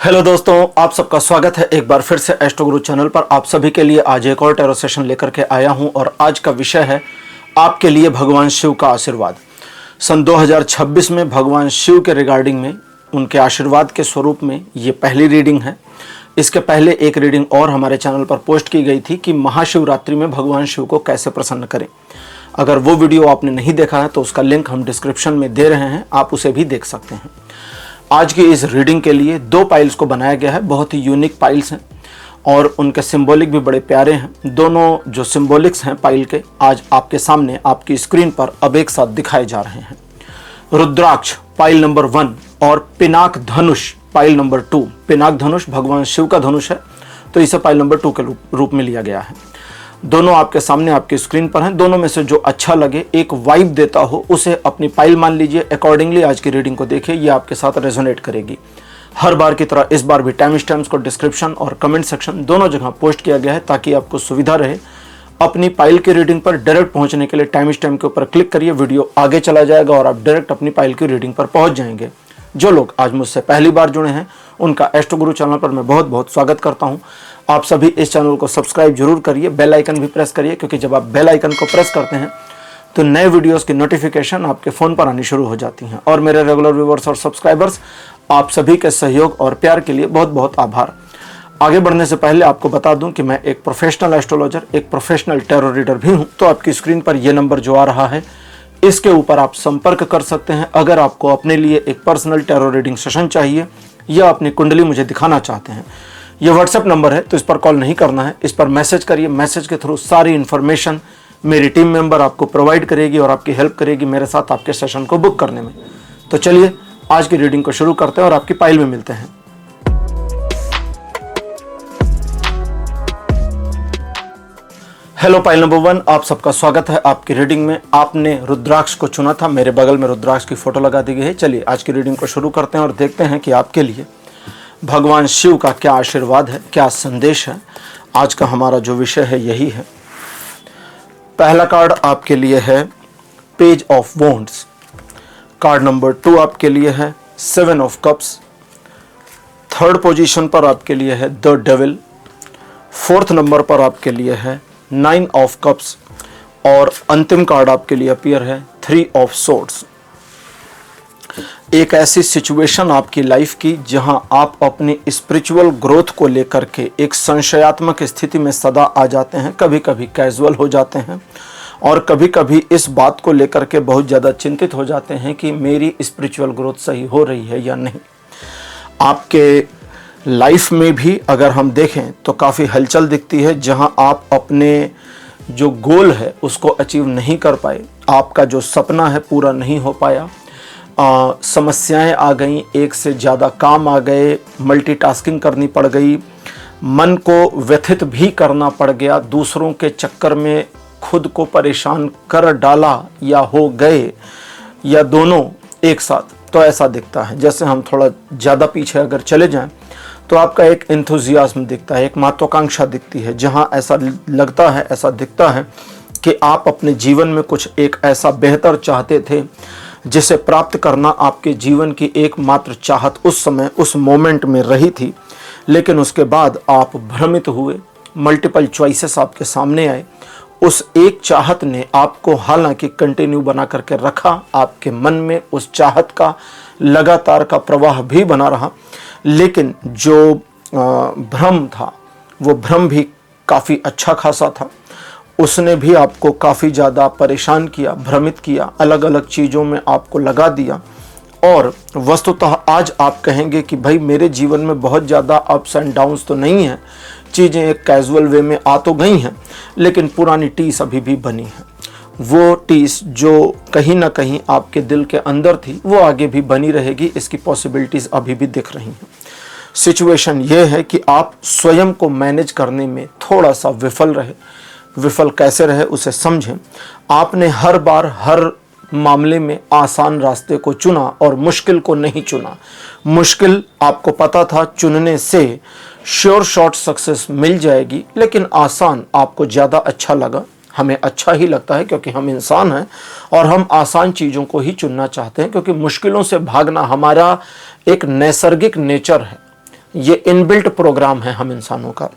Hello दोस्तों, आप सबका स्वागत है एक बार फिर से एस्ट्रो गुरु चैनल पर। आप सभी के लिए आज एक और टैरो सेशन लेकर के आया हूं और आज का विषय है आपके लिए भगवान शिव का आशीर्वाद। सन 2026 में भगवान शिव के रिगार्डिंग में उनके आशीर्वाद के स्वरूप में ये पहली रीडिंग है। इसके पहले एक रीडिंग और हमारे चैनल पर पोस्ट की गई थी कि महाशिवरात्रि में भगवान शिव को कैसे प्रसन्न करें। अगर वो वीडियो आपने नहीं देखा है तो उसका लिंक हम डिस्क्रिप्शन में दे रहे हैं, आप उसे भी देख सकते हैं। आज की इस रीडिंग के लिए दो पाइल्स को बनाया गया है, बहुत ही यूनिक पाइल्स हैं और उनके सिंबॉलिक भी बड़े प्यारे हैं। दोनों जो सिंबॉलिक्स हैं पाइल के आज आपके सामने आपकी स्क्रीन पर अब एक साथ दिखाए जा रहे हैं। रुद्राक्ष पाइल नंबर 1 और पिनाक धनुष पाइल नंबर 2। पिनाक धनुष भगवान शिव का धनुष है तो इसे पाइल नंबर 2 के रूप में लिया गया है। दोनों आपके सामने आपकी स्क्रीन पर हैं। दोनों में से जो अच्छा लगे, एक वाइब देता हो, उसे अपनी पाइल मान लीजिए। अकॉर्डिंगली आज की रीडिंग को देखिए, ये आपके साथ रेजोनेट करेगी। हर बार की तरह इस बार भी टाइम स्टैम्प्स को डिस्क्रिप्शन और कमेंट सेक्शन दोनों जगह पोस्ट किया गया है ताकि आपको सुविधा रहे। अपनी पाइल की रीडिंग पर डायरेक्ट पहुंचने के लिए टाइम स्टैम्प के ऊपर क्लिक करिए, वीडियो आगे चला जाएगा और आप डायरेक्ट अपनी पाइल की रीडिंग पर पहुंच जाएंगे। जो लोग आज मुझसे पहली बार जुड़े हैं उनका एस्ट्रो गुरु चैनल पर मैं बहुत बहुत स्वागत करता हूं। आप सभी इस चैनल को सब्सक्राइब जरूर करिए, बेल आइकन भी प्रेस करिए, क्योंकि जब आप बेल आइकन को प्रेस करते हैं तो नए वीडियोस की नोटिफिकेशन आपके फ़ोन पर आनी शुरू हो जाती हैं। और मेरे रेगुलर व्यूअर्स और सब्सक्राइबर्स, आप सभी के सहयोग और प्यार के लिए बहुत बहुत आभार। आगे बढ़ने से पहले आपको बता दूं कि मैं एक प्रोफेशनल एस्ट्रोलॉजर, एक प्रोफेशनल टैरो रीडर भी हूं। तो आपकी स्क्रीन पर यह नंबर जो आ रहा है इसके ऊपर आप संपर्क कर सकते हैं अगर आपको अपने लिए एक पर्सनल टैरो रीडिंग सेशन चाहिए या अपनी कुंडली मुझे दिखाना चाहते हैं। ये व्हाट्सएप नंबर है तो इस पर कॉल नहीं करना है, इस पर मैसेज करिए। मैसेज के थ्रू सारी इन्फॉर्मेशन मेरी टीम मेंबर आपको प्रोवाइड करेगी और आपकी हेल्प करेगी मेरे साथ आपके सेशन को बुक करने में। तो चलिए आज की रीडिंग को शुरू करते हैं और आपकी पाइल में मिलते हैं। हेलो पाइल नंबर 1, आप सबका स्वागत है आपकी रीडिंग में। आपने रुद्राक्ष को चुना था, मेरे बगल में रुद्राक्ष की फोटो लगा दी गई है। चलिए आज की रीडिंग को शुरू करते हैं और देखते हैं कि आपके लिए भगवान शिव का क्या आशीर्वाद है, क्या संदेश है। आज का हमारा जो विषय है यही है। पहला कार्ड आपके लिए है page of wands. Card number 2 आपके लिए है 7 ऑफ कप्स। थर्ड पोजीशन पर आपके लिए है द डेविल। फोर्थ नंबर पर आपके लिए है 9 ऑफ कप्स और अंतिम कार्ड आपके लिए अपीयर है 3 ऑफ सोर्ड्स। एक ऐसी सिचुएशन आपकी लाइफ की जहां आप अपनी स्पिरिचुअल ग्रोथ को लेकर के एक संशयात्मक स्थिति में सदा आ जाते हैं। कभी कभी कैजुअल हो जाते हैं और कभी कभी इस बात को लेकर के बहुत ज़्यादा चिंतित हो जाते हैं कि मेरी स्पिरिचुअल ग्रोथ सही हो रही है या नहीं। आपके लाइफ में भी अगर हम देखें तो काफ़ी हलचल दिखती है जहां आप अपने जो गोल है उसको अचीव नहीं कर पाए, आपका जो सपना है पूरा नहीं हो पाया। समस्याएं आ गई, एक से ज़्यादा काम आ गए, मल्टीटास्किंग करनी पड़ गई, मन को व्यथित भी करना पड़ गया, दूसरों के चक्कर में खुद को परेशान कर डाला या हो गए या दोनों एक साथ। तो ऐसा दिखता है जैसे हम थोड़ा ज़्यादा पीछे अगर चले जाएं तो आपका एक एंथुजियाज्म दिखता है, एक महत्वाकांक्षा दिखती है, जहां ऐसा लगता है, ऐसा दिखता है कि आप अपने जीवन में कुछ एक ऐसा बेहतर चाहते थे जिसे प्राप्त करना आपके जीवन की एकमात्र चाहत उस समय उस मोमेंट में रही थी। लेकिन उसके बाद आप भ्रमित हुए, मल्टीपल चॉइसेस आपके सामने आए। उस एक चाहत ने आपको हालांकि कंटिन्यू बना करके रखा, आपके मन में उस चाहत का लगातार का प्रवाह भी बना रहा, लेकिन जो भ्रम था वो भ्रम भी काफ़ी अच्छा खासा था। उसने भी आपको काफ़ी ज़्यादा परेशान किया, भ्रमित किया, अलग अलग चीज़ों में आपको लगा दिया। और वस्तुतः आज आप कहेंगे कि भाई मेरे जीवन में बहुत ज़्यादा अप्स एंड डाउन्स तो नहीं हैं, चीज़ें एक कैजुअल वे में आ तो गई हैं, लेकिन पुरानी टीस अभी भी बनी है। वो टीस जो कहीं ना कहीं आपके दिल के अंदर थी वो आगे भी बनी रहेगी, इसकी पॉसिबिलिटीज़ अभी भी दिख रही हैं। सिचुएशन ये है कि आप स्वयं को मैनेज करने में थोड़ा सा विफल रहे। विफल कैसे रहे उसे समझें। आपने हर बार हर मामले में आसान रास्ते को चुना और मुश्किल को नहीं चुना। मुश्किल आपको पता था चुनने से श्योर शॉट सक्सेस मिल जाएगी, लेकिन आसान आपको ज़्यादा अच्छा लगा। हमें अच्छा ही लगता है क्योंकि हम इंसान हैं और हम आसान चीज़ों को ही चुनना चाहते हैं, क्योंकि मुश्किलों से भागना हमारा एक नैसर्गिक नेचर है। ये इनबिल्ट प्रोग्राम है हम इंसानों का।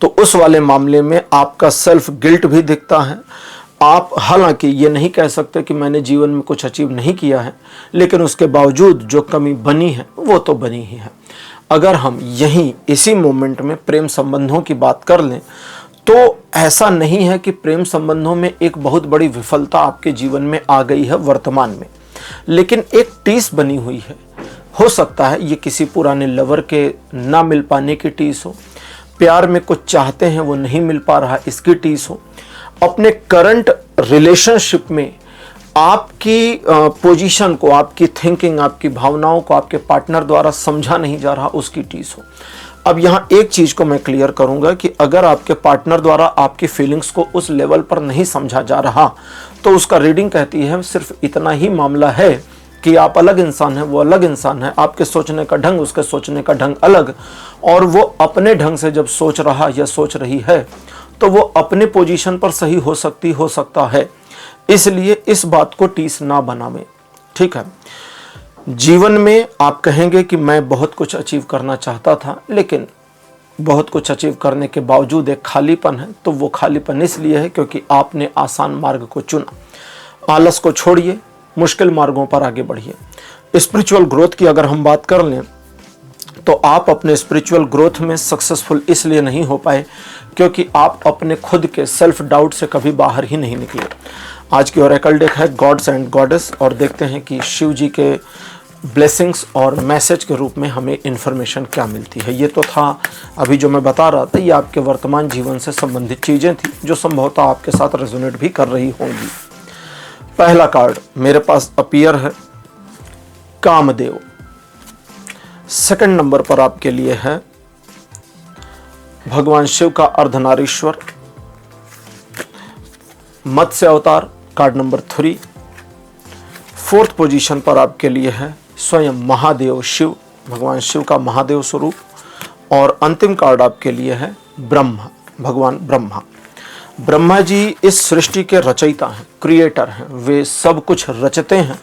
तो उस वाले मामले में आपका सेल्फ गिल्ट भी दिखता है। आप हालांकि ये नहीं कह सकते कि मैंने जीवन में कुछ अचीव नहीं किया है, लेकिन उसके बावजूद जो कमी बनी है वो तो बनी ही है। अगर हम यहीं इसी मोमेंट में प्रेम संबंधों की बात कर लें तो ऐसा नहीं है कि प्रेम संबंधों में एक बहुत बड़ी विफलता आपके जीवन में आ गई है वर्तमान में, लेकिन एक टीस बनी हुई है। हो सकता है ये किसी पुराने लवर के ना मिल पाने की टीस हो, प्यार में कुछ चाहते हैं वो नहीं मिल पा रहा इसकी टीस हो, अपने करंट रिलेशनशिप में आपकी पोजीशन को, आपकी थिंकिंग, आपकी भावनाओं को आपके पार्टनर द्वारा समझा नहीं जा रहा उसकी टीस हो। अब यहाँ एक चीज को मैं क्लियर करूंगा कि अगर आपके पार्टनर द्वारा आपकी फीलिंग्स को उस लेवल पर नहीं समझा जा रहा तो उसका रीडिंग कहती है सिर्फ इतना ही मामला है कि आप अलग इंसान हैं, वो अलग इंसान है, आपके सोचने का ढंग उसके सोचने का ढंग अलग, और वो अपने ढंग से जब सोच रहा या सोच रही है तो वो अपने पोजीशन पर सही हो सकता है। इसलिए इस बात को टीस ना बनावें, ठीक है। जीवन में आप कहेंगे कि मैं बहुत कुछ अचीव करना चाहता था, लेकिन बहुत कुछ अचीव करने के बावजूद एक खालीपन है, तो वो खालीपन इसलिए है क्योंकि आपने आसान मार्ग को चुना। आलस को छोड़िए, मुश्किल मार्गों पर आगे बढ़िए। स्पिरिचुअल ग्रोथ की अगर हम बात कर लें तो आप अपने स्पिरिचुअल ग्रोथ में सक्सेसफुल इसलिए नहीं हो पाए क्योंकि आप अपने खुद के सेल्फ डाउट से कभी बाहर ही नहीं निकले। आज की ओरेकल डेक है गॉड्स एंड गॉडेस, और देखते हैं कि शिव जी के ब्लेसिंग्स और मैसेज के रूप में हमें इन्फॉर्मेशन क्या मिलती है। ये तो था अभी जो मैं बता रहा था, ये आपके वर्तमान जीवन से संबंधित चीज़ें थी जो संभवतः आपके साथ रेजोनेट भी कर रही होंगी। पहला कार्ड मेरे पास अपीयर है कामदेव। सेकंड नंबर पर आपके लिए है भगवान शिव का अर्धनारीश्वर मत्स्य अवतार, कार्ड नंबर 3। फोर्थ पोजीशन पर आपके लिए है स्वयं महादेव शिव, भगवान शिव का महादेव स्वरूप, और अंतिम कार्ड आपके लिए है ब्रह्मा, भगवान ब्रह्मा। ब्रह्मा जी इस सृष्टि के रचयिता हैं, क्रिएटर हैं, वे सब कुछ रचते हैं।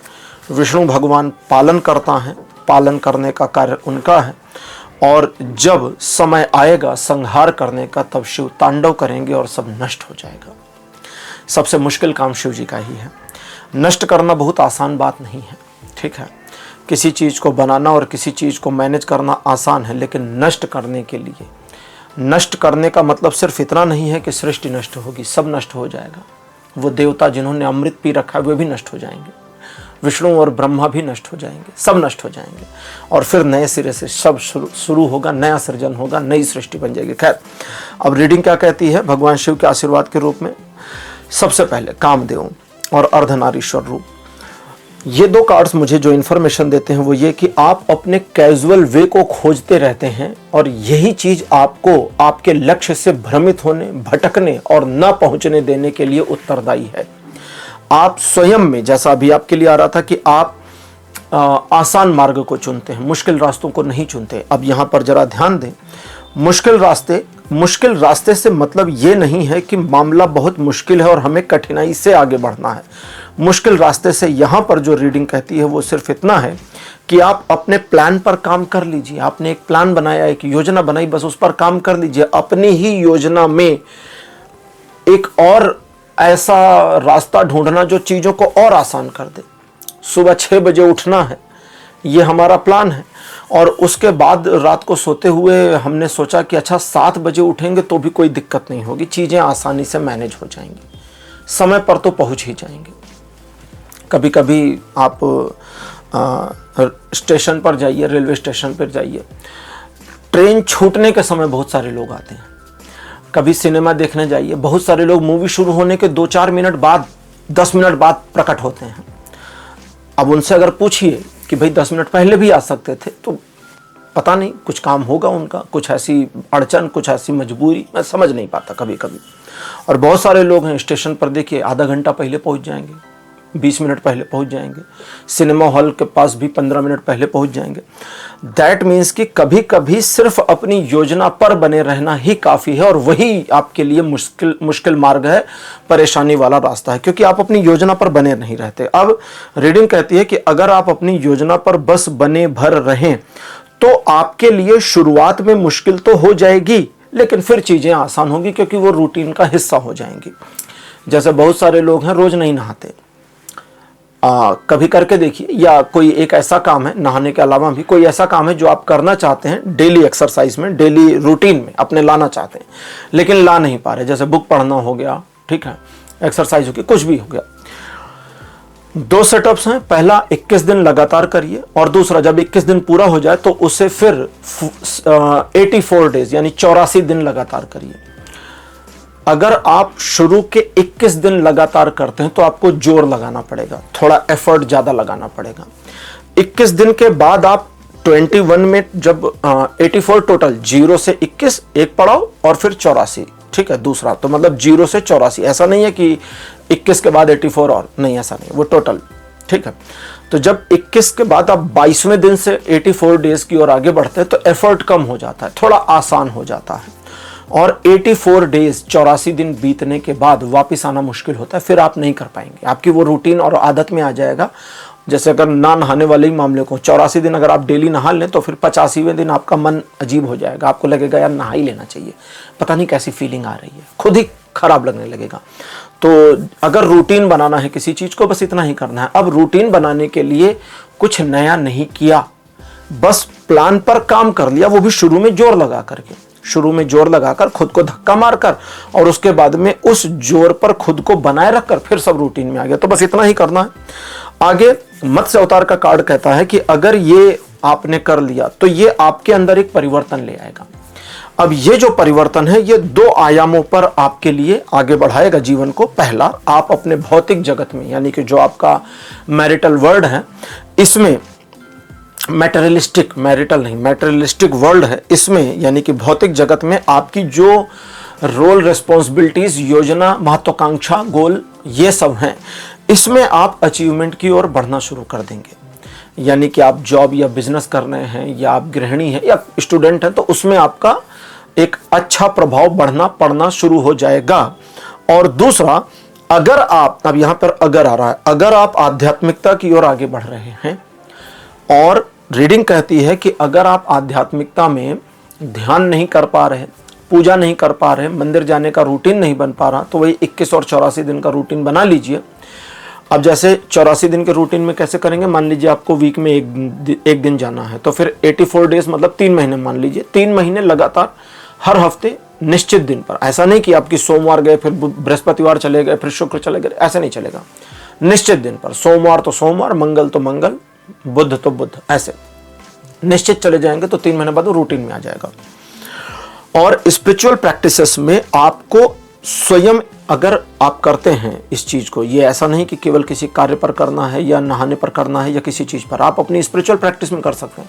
विष्णु भगवान पालन करता है, पालन करने का कार्य उनका है, और जब समय आएगा संहार करने का तब शिव तांडव करेंगे और सब नष्ट हो जाएगा। सबसे मुश्किल काम शिव जी का ही है। नष्ट करना बहुत आसान बात नहीं है, ठीक है। किसी चीज़ को बनाना और किसी चीज़ को मैनेज करना आसान है, लेकिन नष्ट करने के लिए, नष्ट करने का मतलब सिर्फ इतना नहीं है कि सृष्टि नष्ट होगी, सब नष्ट हो जाएगा। वो देवता जिन्होंने अमृत पी रखा है वे भी नष्ट हो जाएंगे, विष्णु और ब्रह्मा भी नष्ट हो जाएंगे, सब नष्ट हो जाएंगे, और फिर नए सिरे से सब शुरू होगा, नया सृजन होगा, नई सृष्टि बन जाएगी। खैर, अब रीडिंग क्या कहती है भगवान शिव के आशीर्वाद के रूप में। सबसे पहले कामदेव और अर्धनारीश्वर रूप। ये दो कार्ड्स मुझे जो इन्फॉर्मेशन देते हैं वो ये कि आप अपने कैजुअल वे को खोजते रहते हैं, और यही चीज आपको आपके लक्ष्य से भ्रमित होने, भटकने और न पहुंचने देने के लिए उत्तरदायी है। आप स्वयं में, जैसा अभी आपके लिए आ रहा था कि आप आसान मार्ग को चुनते हैं, मुश्किल रास्तों को नहीं चुनते। अब यहाँ पर जरा ध्यान दें, मुश्किल रास्ते से मतलब ये नहीं है कि मामला बहुत मुश्किल है और हमें कठिनाई से आगे बढ़ना है। मुश्किल रास्ते से यहाँ पर जो रीडिंग कहती है वो सिर्फ इतना है कि आप अपने प्लान पर काम कर लीजिए। आपने एक प्लान बनाया, एक योजना बनाई, बस उस पर काम कर लीजिए। अपनी ही योजना में एक और ऐसा रास्ता ढूंढना जो चीज़ों को और आसान कर दे। सुबह 6 बजे उठना है, ये हमारा प्लान है, और उसके बाद रात को सोते हुए हमने सोचा कि अच्छा 7 बजे उठेंगे तो भी कोई दिक्कत नहीं होगी, चीज़ें आसानी से मैनेज हो जाएंगी, समय पर तो पहुंच ही जाएंगे। कभी कभी आप स्टेशन पर जाइए, रेलवे स्टेशन पर जाइए, ट्रेन छूटने के समय बहुत सारे लोग आते हैं। कभी सिनेमा देखने जाइए, बहुत सारे लोग मूवी शुरू होने के 2-4 मिनट बाद, 10 मिनट बाद प्रकट होते हैं। अब उनसे अगर पूछिए कि भाई 10 मिनट पहले भी आ सकते थे, तो पता नहीं कुछ काम होगा उनका, कुछ ऐसी अड़चन, कुछ ऐसी मजबूरी, मैं समझ नहीं पाता कभी कभी। और बहुत सारे लोग हैं स्टेशन पर, देखिए आधा घंटा पहले पहुंच जाएंगे, 20 मिनट पहले पहुंच जाएंगे, सिनेमा हॉल के पास भी 15 मिनट पहले पहुंच जाएंगे। दैट मीन्स कि कभी कभी सिर्फ अपनी योजना पर बने रहना ही काफ़ी है, और वही आपके लिए मुश्किल मार्ग है, परेशानी वाला रास्ता है, क्योंकि आप अपनी योजना पर बने नहीं रहते। अब रीडिंग कहती है कि अगर आप अपनी योजना पर बस बने भर रहें तो आपके लिए शुरुआत में मुश्किल तो हो जाएगी, लेकिन फिर चीज़ें आसान होगी क्योंकि वो रूटीन का हिस्सा हो जाएंगी। जैसे बहुत सारे लोग हैं रोज़ नहीं नहाते, कभी करके देखिए, या कोई एक ऐसा काम है, नहाने के अलावा भी कोई ऐसा काम है जो आप करना चाहते हैं डेली एक्सरसाइज में, डेली रूटीन में अपने लाना चाहते हैं, लेकिन ला नहीं पा रहे। जैसे बुक पढ़ना हो गया, ठीक है, एक्सरसाइज हो गया, कुछ भी हो गया। 2 सेटअप्स हैं, पहला 21 दिन लगातार करिए, और दूसरा जब 21 दिन पूरा हो जाए तो उसे फिर 84 डेज यानी 84 दिन लगातार करिए। अगर आप शुरू के 21 दिन लगातार करते हैं तो आपको जोर लगाना पड़ेगा, थोड़ा एफर्ट ज़्यादा लगाना पड़ेगा। 21 दिन के बाद आप 21 में जब 84 टोटल, 0 से 21 एक पढ़ाओ और फिर 84, ठीक है, दूसरा, तो मतलब 0 से 84। ऐसा नहीं है कि 21 के बाद 84 और नहीं, ऐसा नहीं, वो टोटल, ठीक है। तो जब 21 के बाद आप 22वें दिन से 84 डेज की ओर आगे बढ़ते हैं तो एफर्ट कम हो जाता है, थोड़ा आसान हो जाता है। और 84 डेज 84 दिन बीतने के बाद वापस आना मुश्किल होता है, फिर आप नहीं कर पाएंगे, आपकी वो रूटीन और आदत में आ जाएगा। जैसे अगर ना नहाने वाले ही मामले को 84 दिन अगर आप डेली नहा लें तो फिर 85वें दिन आपका मन अजीब हो जाएगा, आपको लगेगा यार नहा ही लेना चाहिए, पता नहीं कैसी फीलिंग आ रही है, खुद ही खराब लगने लगेगा। तो अगर रूटीन बनाना है किसी चीज़ को, बस इतना ही करना है। अब रूटीन बनाने के लिए कुछ नया नहीं किया, बस प्लान पर काम कर लिया, वो भी शुरू में जोर लगा करके, शुरू में जोर लगाकर, खुद को धक्का मारकर, और उसके बाद में उस जोर पर खुद को बनाए रखकर फिर सब रूटीन में आ गया। तो बस इतना ही करना है। आगे मत्स्य अवतार का कार्ड कहता है कि अगर ये आपने कर लिया तो ये आपके अंदर एक परिवर्तन ले आएगा। अब ये जो परिवर्तन है ये 2 आयामों पर आपके लिए आगे बढ़ाएगा जीवन को। पहला, आप अपने भौतिक जगत में, यानी कि जो आपका मैरिटल वर्ल्ड है, इसमें मैटेरियलिस्टिक, मैरिटल नहीं, मैटेरियलिस्टिक वर्ल्ड है, इसमें यानी कि भौतिक जगत में आपकी जो रोल, रिस्पॉन्सिबिलिटीज, योजना, महत्वाकांक्षा, गोल, ये सब हैं, इसमें आप अचीवमेंट की ओर बढ़ना शुरू कर देंगे। यानी कि आप जॉब या बिजनेस कर रहे हैं, या आप गृहिणी हैं, या स्टूडेंट हैं, तो उसमें आपका एक अच्छा प्रभाव बढ़ना पड़ना शुरू हो जाएगा। और दूसरा, अगर आप, अब यहां पर अगर आ रहा है, अगर आप आध्यात्मिकता की ओर आगे बढ़ रहे हैं, और रीडिंग कहती है कि अगर आप आध्यात्मिकता में ध्यान नहीं कर पा रहे, पूजा नहीं कर पा रहे, मंदिर जाने का रूटीन नहीं बन पा रहा, तो वही 21 और 84 दिन का रूटीन बना लीजिए। अब जैसे 84 दिन के रूटीन में कैसे करेंगे, मान लीजिए आपको वीक में एक दिन जाना है, तो फिर 84 डेज मतलब 3 महीने मान लीजिए, 3 महीने लगातार हर हफ्ते निश्चित दिन पर। ऐसा नहीं कि आपकी सोमवार गए, फिर बृहस्पतिवार चले गए, फिर शुक्र चले गए, ऐसा नहीं चलेगा। निश्चित दिन पर, सोमवार तो सोमवार, मंगल तो मंगल, बुध तो बुध, ऐसे निश्चित चले जाएंगे तो 3 महीने बाद वो रूटीन में आ जाएगा। और स्पिरिचुअल प्रैक्टिसेस में आपको स्वयं, अगर आप करते हैं इस चीज को, ये ऐसा नहीं कि केवल किसी कार्य पर करना है या नहाने पर करना है या किसी चीज पर, आप अपनी स्पिरिचुअल प्रैक्टिस में कर सकते हैं।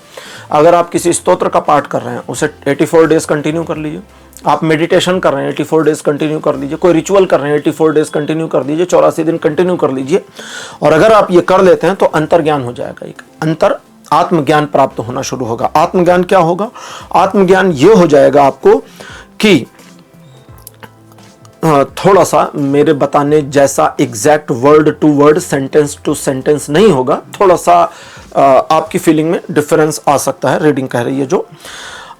अगर आप किसी स्तोत्र का पाठ कर रहे हैं, उसे 84 डेज कंटिन्यू कर लीजिए। आप मेडिटेशन कर रहे हैं, 84 डेज कंटिन्यू कर लीजिए। कोई रिचुअल कर रहे हैं, 84 डेज कंटिन्यू कर लीजिए, 84 दिन कंटिन्यू कर लीजिए। और अगर आप ये कर लेते हैं तो अंतर्ज्ञान हो जाएगा, एक अंतर आत्मज्ञान प्राप्त होना शुरू होगा। आत्मज्ञान क्या होगा? आत्मज्ञान ये हो जाएगा आपको कि थोड़ा सा मेरे बताने जैसा exact word to word, sentence to sentence नहीं होगा, थोड़ा सा आपकी फीलिंग में डिफरेंस आ सकता है। रीडिंग कह रही है जो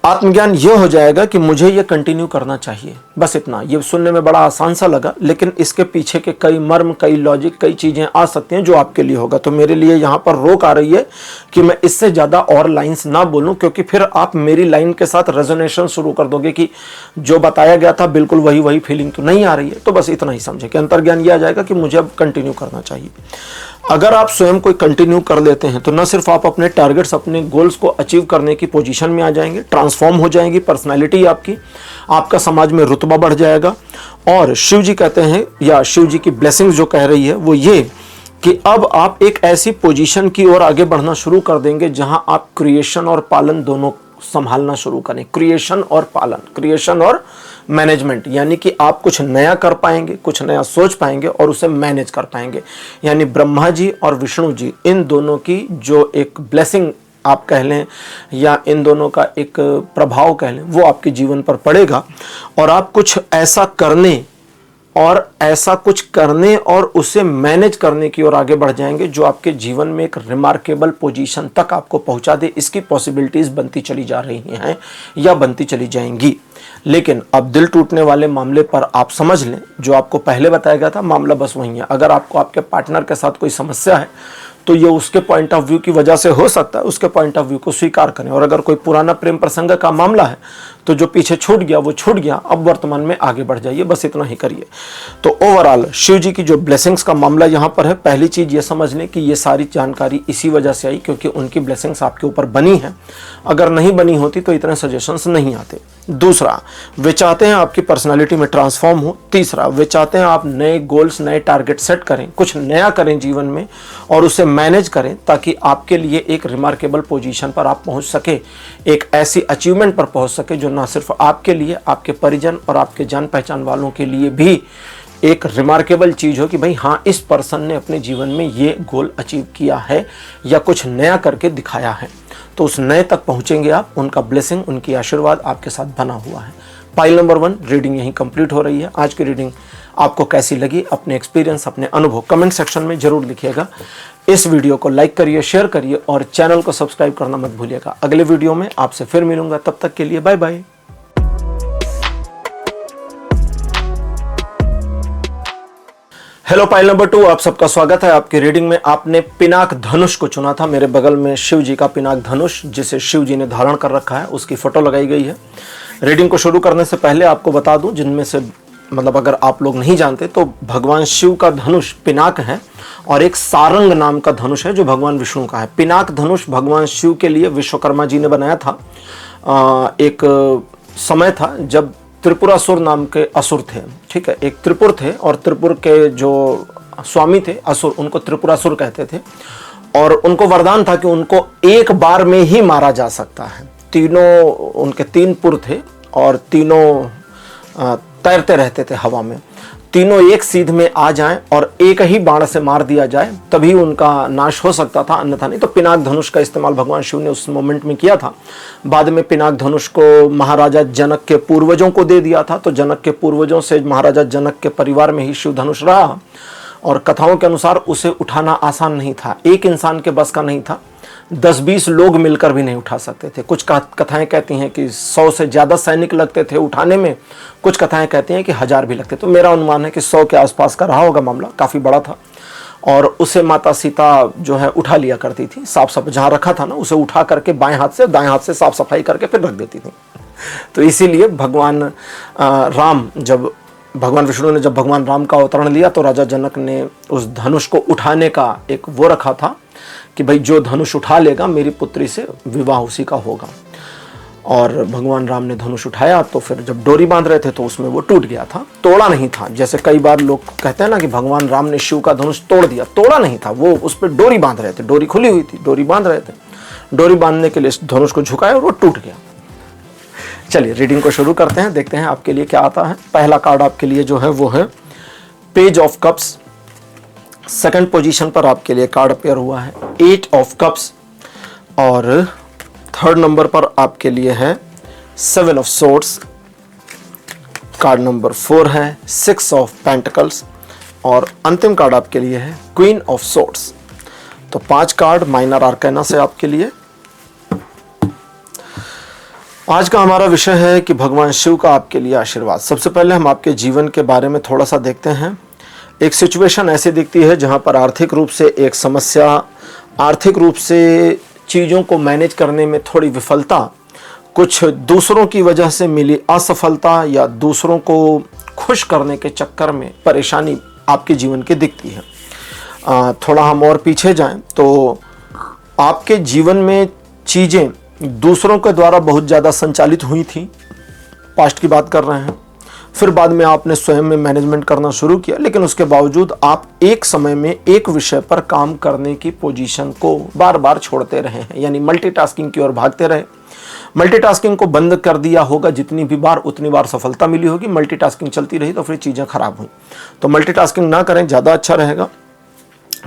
आत्मज्ञान ये हो जाएगा कि मुझे ये कंटिन्यू करना चाहिए, बस इतना। ये सुनने में बड़ा आसान सा लगा, लेकिन इसके पीछे के कई मर्म, कई लॉजिक, कई चीज़ें आ सकती हैं जो आपके लिए होगा। तो मेरे लिए यहाँ पर रोक आ रही है कि मैं इससे ज़्यादा और लाइंस ना बोलूँ, क्योंकि फिर आप मेरी लाइन के साथ रेजोनेशन शुरू कर दोगे कि जो बताया गया था बिल्कुल वही फीलिंग तो नहीं आ रही है। तो बस इतना ही समझे कि अंतर्ज्ञान ये आ जाएगा कि मुझे अब कंटिन्यू करना चाहिए। अगर आप स्वयं कोई कंटिन्यू कर लेते हैं तो न सिर्फ आप अपने टारगेट्स, अपने गोल्स को अचीव करने की पोजीशन में आ जाएंगे, ट्रांसफॉर्म हो जाएंगी पर्सनालिटी आपकी, आपका समाज में रुतबा बढ़ जाएगा। और शिव जी कहते हैं, या शिव जी की ब्लेसिंग्स जो कह रही है वो ये कि अब आप एक ऐसी पोजीशन की ओर आगे बढ़ना शुरू कर देंगे जहां आप क्रिएशन और पालन दोनों संभालना शुरू करें। क्रिएशन और पालन, क्रिएशन और मैनेजमेंट, यानी कि आप कुछ नया कर पाएंगे, कुछ नया सोच पाएंगे और उसे मैनेज कर पाएंगे। यानी ब्रह्मा जी और विष्णु जी, इन दोनों की जो एक ब्लेसिंग आप कह लें या इन दोनों का एक प्रभाव कह लें, वो आपके जीवन पर पड़ेगा और आप कुछ ऐसा करने और ऐसा कुछ करने और उसे मैनेज करने की ओर आगे बढ़ जाएंगे जो आपके जीवन में एक रिमार्केबल पोजीशन तक आपको पहुंचा दे। इसकी पॉसिबिलिटीज बनती चली जा रही हैं या बनती चली जाएंगी। लेकिन अब दिल टूटने वाले मामले पर आप समझ लें, जो आपको पहले बताया गया था मामला बस वही है। अगर आपको आपके पार्टनर के साथ कोई समस्या है तो ये उसके पॉइंट ऑफ व्यू की वजह से हो सकता है, उसके पॉइंट ऑफ व्यू को स्वीकार करें। और अगर कोई पुराना प्रेम प्रसंग का मामला है तो जो पीछे छूट गया वो छूट गया, अब वर्तमान में आगे बढ़ जाइए, बस इतना ही करिए। तो ओवरऑल शिव जी की जो ब्लेसिंग्स का मामला यहाँ पर है, पहली चीज ये समझ लें कि ये सारी जानकारी इसी वजह से आई क्योंकि उनकी ब्लेसिंग्स आपके ऊपर बनी है। अगर नहीं बनी होती तो इतने सजेशंस नहीं आते। दूसरा, वे चाहते हैं आपकी पर्सनालिटी में ट्रांसफॉर्म हो। तीसरा, वे चाहते हैं आप नए गोल्स, नए टारगेट सेट करें, कुछ नया करें जीवन में और उसे मैनेज करें ताकि आपके लिए एक रिमार्केबल पोजीशन पर आप पहुंच सके, एक ऐसी अचीवमेंट पर पहुंच सके जो ना सिर्फ आपके लिए, आपके परिजन और आपके जान पहचान वालों के लिए भी एक रिमार्केबल चीज हो कि भाई हाँ, इस पर्सन ने अपने जीवन में ये गोल अचीव किया है या कुछ नया करके दिखाया है। तो उस नए तक पहुंचेंगे आप, उनका ब्लेसिंग, उनकी आशीर्वाद आपके साथ बना हुआ है। पाइल नंबर 1 रीडिंग यहीं कंप्लीट हो रही है। आज की रीडिंग आपको कैसी लगी, अपने एक्सपीरियंस, अपने अनुभव कमेंट सेक्शन में जरूर लिखिएगा। इस वीडियो को लाइक करिए, शेयर करिए और चैनल को सब्सक्राइब करना मत भूलिएगा। अगले वीडियो में आपसे फिर मिलूंगा, तब तक के लिए bye bye. Hello pile number 2, आप सबका स्वागत है आपकी रीडिंग में। आपने पिनाक धनुष को चुना था। मेरे बगल में शिव जी का पिनाक धनुष, जिसे शिव जी ने धारण कर रखा है, उसकी फोटो लगाई गई है। रीडिंग को शुरू करने से पहले आपको बता दूं, जिनमें से मतलब अगर आप लोग नहीं जानते तो भगवान शिव का धनुष पिनाक है और एक सारंग नाम का धनुष है जो भगवान विष्णु का है। पिनाक धनुष भगवान शिव के लिए विश्वकर्मा जी ने बनाया था। एक समय था जब त्रिपुरासुर नाम के असुर थे, ठीक है, एक त्रिपुर थे और त्रिपुर के जो स्वामी थे असुर, उनको त्रिपुरासुर कहते थे और उनको वरदान था कि उनको एक बार में ही मारा जा सकता है। तीनों, उनके 3 पुर थे और तीनों तैरते रहते थे हवा में। तीनों एक सीध में आ जाएं और एक ही बाण से मार दिया जाए तभी उनका नाश हो सकता था, अन्यथा नहीं। तो पिनाक धनुष का इस्तेमाल भगवान शिव ने उस मोमेंट में किया था। बाद में पिनाक धनुष को महाराजा जनक के पूर्वजों को दे दिया था। तो जनक के पूर्वजों से महाराजा जनक के परिवार में ही शिव धनुष रहा और कथाओं के अनुसार उसे उठाना आसान नहीं था, एक इंसान के बस का नहीं था, 10-20 लोग मिलकर भी नहीं उठा सकते थे। कुछ कथाएं कहती हैं कि 100 से ज़्यादा सैनिक लगते थे उठाने में, कुछ कथाएं कहती हैं कि 1000 भी लगते। तो मेरा अनुमान है कि 100 के आसपास का रहा होगा मामला, काफ़ी बड़ा था। और उसे माता सीता जो है उठा लिया करती थी, साफ जहाँ रखा था ना उसे उठा करके बाएं हाथ से दाएं हाथ से साफ सफाई करके फिर रख देती थी। तो इसीलिए भगवान विष्णु ने जब भगवान राम का अवतरण लिया तो राजा जनक ने उस धनुष को उठाने का एक वो रखा था कि भाई जो धनुष उठा लेगा मेरी पुत्री से विवाह उसी का होगा। और भगवान राम ने धनुष उठाया तो फिर जब डोरी बांध रहे थे तो उसमें वो टूट गया था, तोड़ा नहीं था। जैसे कई बार लोग कहते हैं ना कि भगवान राम ने शिव का धनुष तोड़ दिया, तोड़ा नहीं था, वो उस पर डोरी बांध रहे थे, डोरी खुली हुई थी, डोरी बांध रहे थे। डोरी बांधने के लिए धनुष को झुकाया और वो टूट गया। चलिए रीडिंग को शुरू करते हैं, देखते हैं आपके लिए क्या आता है। पहला कार्ड आपके लिए जो है वो है page of cups. Second position पर आपके लिए कार्ड अपेयर हुआ है 8 ऑफ कप्स और थर्ड नंबर पर आपके लिए है 7 ऑफ सोर्ड्स। कार्ड नंबर 4 है 6 ऑफ पेंटिकल्स और अंतिम कार्ड आपके लिए है क्वीन ऑफ सोर्ड्स। तो 5 कार्ड माइनर आर्कैना से आपके लिए। आज का हमारा विषय है कि भगवान शिव का आपके लिए आशीर्वाद। सबसे पहले हम आपके जीवन के बारे में थोड़ा सा देखते हैं। एक सिचुएशन ऐसी दिखती है जहां पर आर्थिक रूप से एक समस्या, आर्थिक रूप से चीज़ों को मैनेज करने में थोड़ी विफलता, कुछ दूसरों की वजह से मिली असफलता या दूसरों को खुश करने के चक्कर में परेशानी आपके जीवन की दिखती है। थोड़ा हम और पीछे जाएं तो आपके जीवन में चीज़ें दूसरों के द्वारा बहुत ज़्यादा संचालित हुई थी, पास्ट की बात कर रहे हैं। फिर बाद में आपने स्वयं में मैनेजमेंट करना शुरू किया, लेकिन उसके बावजूद आप एक समय में एक विषय पर काम करने की पोजीशन को बार बार छोड़ते रहे हैं, यानी मल्टीटास्किंग की ओर भागते रहे। मल्टीटास्किंग को बंद कर दिया होगा जितनी भी बार, उतनी बार सफलता मिली होगी। मल्टीटास्किंग चलती रही तो फिर चीज़ें खराब हुई। तो मल्टीटास्किंग ना करें, ज़्यादा अच्छा रहेगा।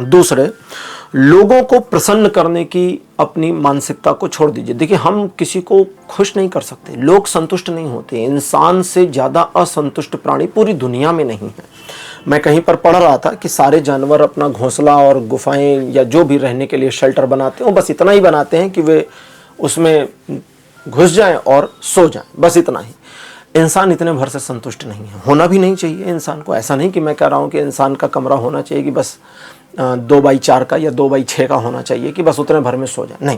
दूसरे, लोगों को प्रसन्न करने की अपनी मानसिकता को छोड़ दीजिए। देखिए, हम किसी को खुश नहीं कर सकते, लोग संतुष्ट नहीं होते। इंसान से ज़्यादा असंतुष्ट प्राणी पूरी दुनिया में नहीं है। मैं कहीं पर पढ़ रहा था कि सारे जानवर अपना घोंसला और गुफाएं या जो भी रहने के लिए शेल्टर बनाते हैं, वो बस इतना ही बनाते हैं कि वे उसमें घुस जाएं और सो जाएं, बस इतना ही। इंसान इतने भर से संतुष्ट नहीं है, होना भी नहीं चाहिए इंसान को। ऐसा नहीं कि मैं कह रहा हूँ कि इंसान का कमरा होना चाहिए कि बस 2x4 का या 2x6 का होना चाहिए कि बस उतने भर में सो जाए, नहीं।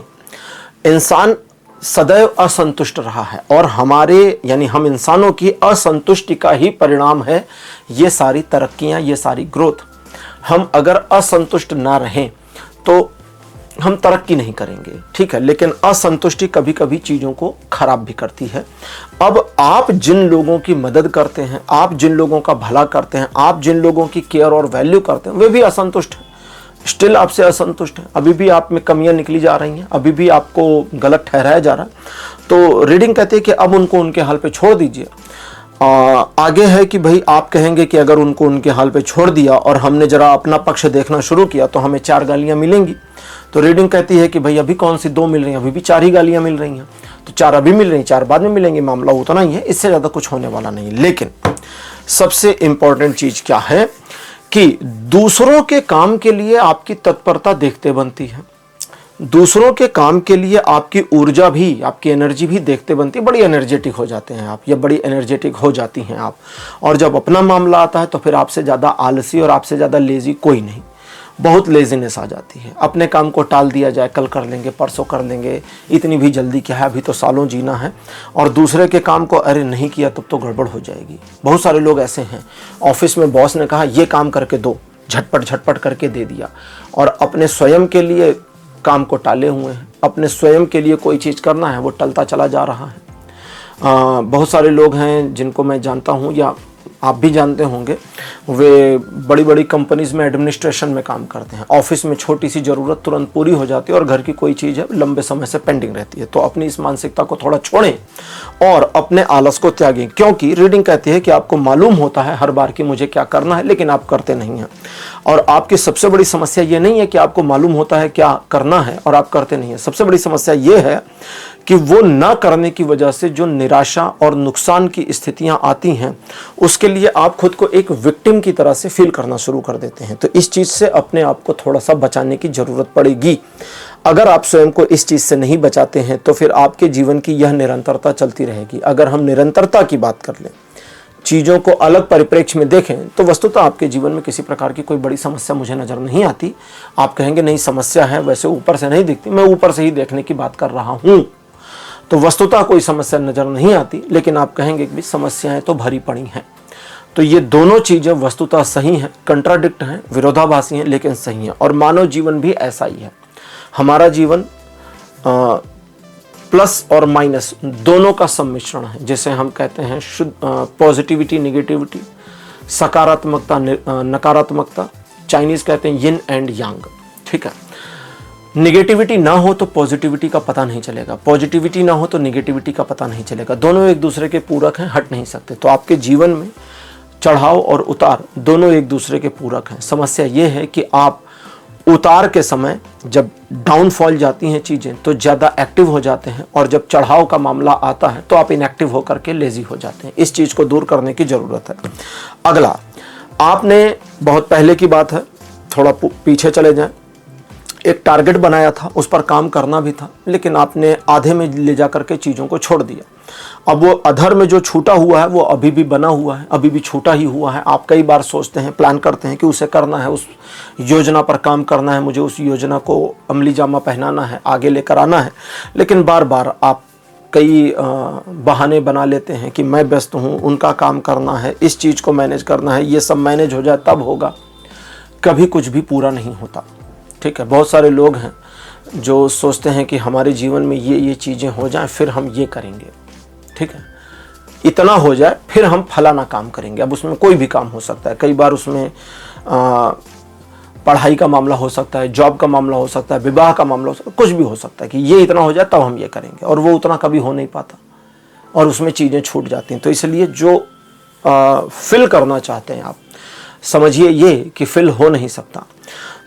इंसान सदैव असंतुष्ट रहा है और हमारे यानी हम इंसानों की असंतुष्टि का ही परिणाम है ये सारी तरक्कियां, ये सारी ग्रोथ। हम अगर असंतुष्ट ना रहें तो हम तरक्की नहीं करेंगे, ठीक है। लेकिन असंतुष्टि कभी कभी चीज़ों को खराब भी करती है। अब आप जिन लोगों की मदद करते हैं, आप जिन लोगों का भला करते हैं, आप जिन लोगों की केयर और वैल्यू करते हैं, वे भी असंतुष्ट हैं, स्टिल आपसे असंतुष्ट है। अभी भी आप में कमियां निकली जा रही हैं, अभी भी आपको गलत ठहराया जा रहा है। तो रीडिंग कहती है कि अब उनको उनके हाल पे छोड़ दीजिए। आगे है कि भाई आप कहेंगे कि अगर उनको उनके हाल पे छोड़ दिया और हमने जरा अपना पक्ष देखना शुरू किया तो हमें 4 गालियां मिलेंगी। तो रीडिंग कहती है कि भाई अभी कौन सी 2 मिल रही हैं, अभी भी 4 ही गालियां मिल रही हैं। तो 4 अभी मिल रही हैं, 4 बाद में मिलेंगी, मामला उतना ही है, इससे ज़्यादा कुछ होने वाला नहीं। लेकिन सबसे इंपॉर्टेंट चीज़ क्या है कि दूसरों के काम के लिए आपकी तत्परता देखते बनती है, दूसरों के काम के लिए आपकी ऊर्जा भी, आपकी एनर्जी भी देखते बनती है। बड़ी एनर्जेटिक हो जाते हैं आप, या बड़ी एनर्जेटिक हो जाती हैं आप। और जब अपना मामला आता है तो फिर आपसे ज़्यादा आलसी और आपसे ज़्यादा लेज़ी कोई नहीं। बहुत लेजीनेस आ जाती है, अपने काम को टाल दिया जाए, कल कर लेंगे, परसों कर लेंगे, इतनी भी जल्दी क्या है, अभी तो सालों जीना है। और दूसरे के काम को अरे नहीं किया तब तो गड़बड़ हो जाएगी। बहुत सारे लोग ऐसे हैं, ऑफिस में बॉस ने कहा ये काम करके दो, झटपट झटपट करके दे दिया, और अपने स्वयं के लिए काम को टाले हुए हैं। अपने स्वयं के लिए कोई चीज़ करना है वो टलता चला जा रहा है। बहुत सारे लोग हैं जिनको मैं जानता हूँ, या आप भी जानते होंगे, वे बड़ी बड़ी कंपनीज में एडमिनिस्ट्रेशन में काम करते हैं। ऑफिस में छोटी सी ज़रूरत तुरंत पूरी हो जाती है और घर की कोई चीज़ है लंबे समय से पेंडिंग रहती है। तो अपनी इस मानसिकता को थोड़ा छोड़ें और अपने आलस को त्यागें, क्योंकि रीडिंग कहती है कि आपको मालूम होता है हर बार कि मुझे क्या करना है, लेकिन आप करते नहीं हैं। और आपकी सबसे बड़ी समस्या ये नहीं है कि आपको मालूम होता है क्या करना है और आप करते नहीं हैं। सबसे बड़ी समस्या ये है कि वो ना करने की वजह से जो निराशा और नुकसान की स्थितियां आती हैं, उसके लिए आप खुद को एक विक्टिम की तरह से फील करना शुरू कर देते हैं। तो इस चीज़ से अपने आप को थोड़ा सा बचाने की ज़रूरत पड़ेगी। अगर आप स्वयं को इस चीज़ से नहीं बचाते हैं तो फिर आपके जीवन की यह निरंतरता चलती रहेगी। अगर हम निरंतरता की बात कर लें, चीज़ों को अलग परिप्रेक्ष्य में देखें, तो वस्तुतः आपके जीवन में किसी प्रकार की कोई बड़ी समस्या मुझे नज़र नहीं आती। आप कहेंगे नहीं समस्या है, वैसे ऊपर से नहीं दिखती, मैं ऊपर से ही देखने की बात कर रहा हूँ, तो वस्तुतः कोई समस्या नज़र नहीं आती। लेकिन आप कहेंगे कि समस्याएं तो भरी पड़ी हैं। तो ये दोनों चीज़ें वस्तुतः सही हैं, कंट्राडिक्ट हैं, विरोधाभासी हैं, लेकिन सही हैं। और मानव जीवन भी ऐसा ही है। हमारा जीवन प्लस और माइनस दोनों का सम्मिश्रण है, जिसे हम कहते हैं शुद्ध पॉजिटिविटी, निगेटिविटी, सकारात्मकता, नकारात्मकता। चाइनीज़ कहते हैं यिन एंड यांग, ठीक है। निगेटिविटी ना हो तो पॉजिटिविटी का पता नहीं चलेगा, पॉजिटिविटी ना हो तो निगेटिविटी का पता नहीं चलेगा। दोनों एक दूसरे के पूरक हैं, हट नहीं सकते। तो आपके जीवन में चढ़ाव और उतार दोनों एक दूसरे के पूरक हैं। समस्या ये है कि आप उतार के समय जब डाउनफॉल जाती हैं चीज़ें तो ज़्यादा एक्टिव हो जाते हैं, और जब चढ़ाव का मामला आता है तो आप इनएक्टिव होकर के लेजी हो जाते हैं। इस चीज़ को दूर करने की ज़रूरत है। अगला, आपने बहुत पहले की बात है, थोड़ा पीछे चले जाएं, एक टारगेट बनाया था, उस पर काम करना भी था, लेकिन आपने आधे में ले जा करके चीज़ों को छोड़ दिया। अब वो अधर में जो छूटा हुआ है वो अभी भी बना हुआ है, अभी भी छूटा ही हुआ है। आप कई बार सोचते हैं, प्लान करते हैं कि उसे करना है, उस योजना पर काम करना है, मुझे उस योजना को अमली जामा पहनाना है, आगे लेकर आना है, लेकिन बार बार आप कई बहाने बना लेते हैं कि मैं व्यस्त हूँ, उनका काम करना है, इस चीज़ को मैनेज करना है, ये सब मैनेज हो जाए तब होगा। कभी कुछ भी पूरा नहीं होता, ठीक है। बहुत सारे लोग हैं जो सोचते हैं कि हमारे जीवन में ये चीज़ें हो जाएं फिर हम ये करेंगे, ठीक है, इतना हो जाए फिर हम फलाना काम करेंगे। अब उसमें कोई भी काम हो सकता है, कई बार उसमें पढ़ाई का मामला हो सकता है, जॉब का मामला हो सकता है, विवाह का मामला हो सकता है, कुछ भी हो सकता है कि ये इतना हो जाए तब हम ये करेंगे, और वो उतना कभी हो नहीं पाता और उसमें चीज़ें छूट जाती हैं। तो इसलिए जो फिल करना चाहते हैं आप, समझिए ये कि फिल हो नहीं सकता।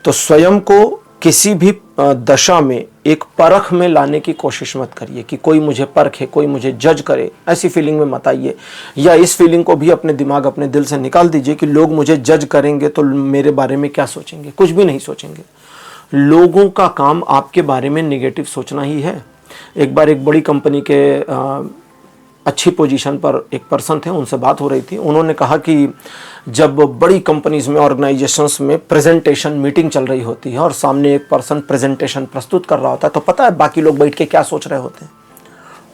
तो स्वयं को किसी भी दशा में एक परख में लाने की कोशिश मत करिए कि कोई मुझे परखे, कोई मुझे जज करे, ऐसी फीलिंग में मत आइए। या इस फीलिंग को भी अपने दिमाग, अपने दिल से निकाल दीजिए कि लोग मुझे जज करेंगे तो मेरे बारे में क्या सोचेंगे। कुछ भी नहीं सोचेंगे। लोगों का काम आपके बारे में नेगेटिव सोचना ही है। एक बार एक बड़ी कंपनी के अच्छी पोजीशन पर एक पर्सन थे, उनसे बात हो रही थी। उन्होंने कहा कि जब बड़ी कंपनीज में, ऑर्गेनाइजेशंस में प्रेजेंटेशन मीटिंग चल रही होती है और सामने एक पर्सन प्रेजेंटेशन प्रस्तुत कर रहा होता है, तो पता है बाकी लोग बैठ के क्या सोच रहे होते हैं।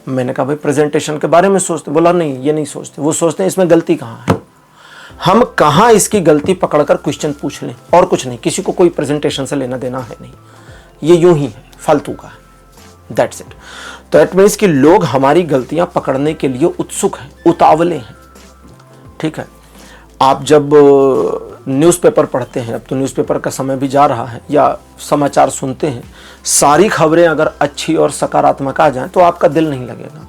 मैंने कहा भाई प्रेजेंटेशन के बारे में सोचते? बोला नहीं, ये नहीं सोचते। वो सोचते हैं इसमें गलती कहाँ है, हम कहाँ इसकी गलती पकड़कर क्वेश्चन पूछ लें, और कुछ नहीं। किसी को कोई प्रेजेंटेशन से लेना देना है नहीं, ये यूं ही है, फालतू का है। That's it. तो इट मीन्स कि लोग हमारी गलतियां पकड़ने के लिए उत्सुक हैं, उतावले हैं। ठीक है। आप जब न्यूज़पेपर पढ़ते हैं, अब तो न्यूज़पेपर का समय भी जा रहा है, या समाचार सुनते हैं, सारी खबरें अगर अच्छी और सकारात्मक आ जाएं तो आपका दिल नहीं लगेगा।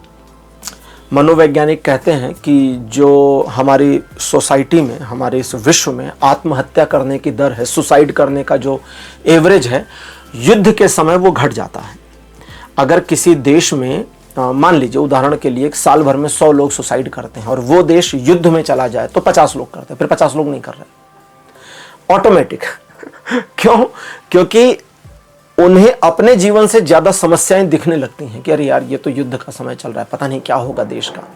मनोवैज्ञानिक कहते हैं कि जो हमारी सोसाइटी में, हमारे इस विश्व में आत्महत्या करने की दर है, सुसाइड करने का जो एवरेज है, युद्ध के समय वो घट जाता है। अगर किसी देश में मान लीजिए उदाहरण के लिए साल भर में 100 लोग सुसाइड करते हैं और वो देश युद्ध में चला जाए तो 50 लोग करते हैं, फिर 50 लोग नहीं कर रहे, ऑटोमेटिक। क्यों? क्योंकि उन्हें अपने जीवन से ज्यादा समस्याएं दिखने लगती हैं कि अरे यार ये तो युद्ध का समय चल रहा है, पता नहीं क्या होगा देश का।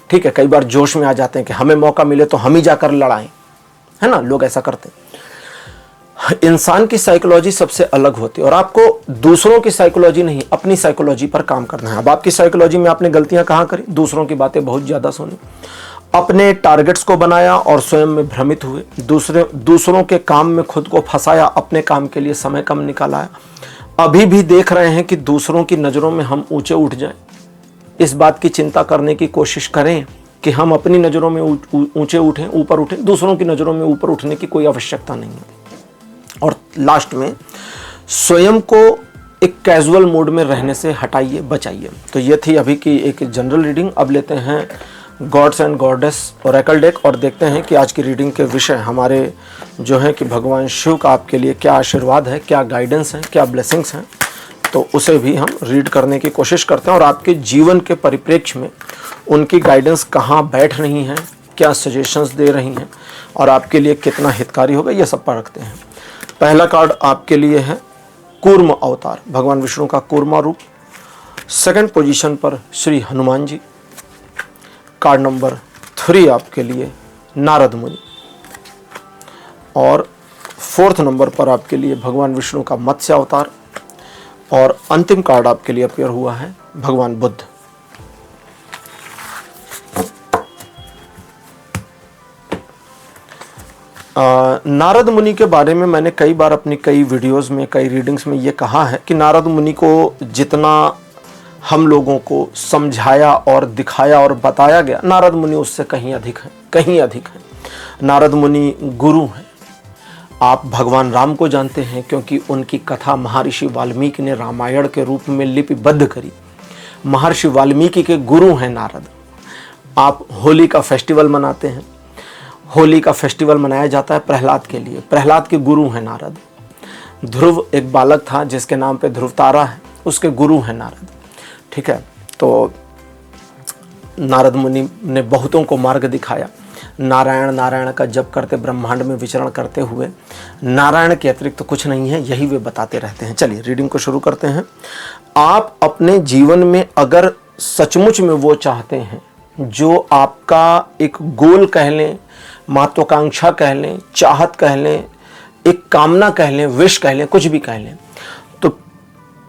ठीक है, कई बार जोश में आ जाते हैं कि हमें मौका मिले तो हम ही जाकर लड़ाएं, है ना, लोग ऐसा करते हैं। इंसान की साइकोलॉजी सबसे अलग होती है और आपको दूसरों की साइकोलॉजी नहीं, अपनी साइकोलॉजी पर काम करना है। अब आपकी साइकोलॉजी में आपने गलतियां कहाँ करी? दूसरों की बातें बहुत ज्यादा सुनी, अपने टारगेट्स को बनाया और स्वयं में भ्रमित हुए, दूसरों के काम में खुद को फंसाया, अपने काम के लिए समय कम निकाला। अभी भी देख रहे हैं कि दूसरों की नज़रों में हम ऊंचे उठ जाएं। इस बात की चिंता करने की कोशिश करें कि हम अपनी नज़रों में ऊंचे उठें, ऊपर उठें। दूसरों की नज़रों में ऊपर उठने की कोई आवश्यकता नहीं है। और लास्ट में स्वयं को एक कैजुअल मोड में रहने से हटाइए, बचाइए। तो ये थी अभी की एक जनरल रीडिंग। अब लेते हैं gods and goddess Oracle deck और देखते हैं कि आज की रीडिंग के विषय हमारे जो है कि भगवान शिव का आपके लिए क्या आशीर्वाद है, क्या गाइडेंस है, क्या ब्लेसिंग्स हैं। तो उसे भी हम रीड करने की कोशिश करते हैं और आपके जीवन के परिप्रेक्ष्य में उनकी गाइडेंस कहाँ बैठ रही हैं, क्या सजेशंस दे रही हैं और आपके लिए कितना हितकारी होगा, ये सब परखते हैं। पहला कार्ड आपके लिए है कूर्म अवतार, भगवान विष्णु का कूर्मा रूप। सेकंड पोजीशन पर श्री हनुमान जी। कार्ड नंबर 3 आपके लिए नारद मुनि। और फोर्थ नंबर पर आपके लिए भगवान विष्णु का मत्स्य अवतार। और अंतिम कार्ड आपके लिए अपीयर हुआ है भगवान बुद्ध। नारद मुनि के बारे में मैंने कई बार अपनी कई वीडियोस में, कई रीडिंग्स में ये कहा है कि नारद मुनि को जितना हम लोगों को समझाया और दिखाया और बताया गया, नारद मुनि उससे कहीं अधिक है, कहीं अधिक है। नारद मुनि गुरु हैं। आप भगवान राम को जानते हैं क्योंकि उनकी कथा महर्षि वाल्मीकि ने रामायण के रूप में लिपिबद्ध करी। महर्षि वाल्मीकि के गुरु हैं नारद। आप होली का फेस्टिवल मनाते हैं, होली का फेस्टिवल मनाया जाता है प्रहलाद के लिए, प्रहलाद के गुरु हैं नारद। ध्रुव एक बालक था जिसके नाम पे ध्रुव तारा है, उसके गुरु हैं नारद। ठीक है, तो नारद मुनि ने बहुतों को मार्ग दिखाया। नारायण नारायण का जप करते, ब्रह्मांड में विचरण करते हुए नारायण के अतिरिक्त तो कुछ नहीं है, यही वे बताते रहते हैं। चलिए रीडिंग को शुरू करते हैं। आप अपने जीवन में अगर सचमुच में वो चाहते हैं जो आपका एक गोल कह लें, महत्वाकांक्षा कह लें, चाहत कह लें, एक कामना कह लें, विश कह लें, कुछ भी कह लें, तो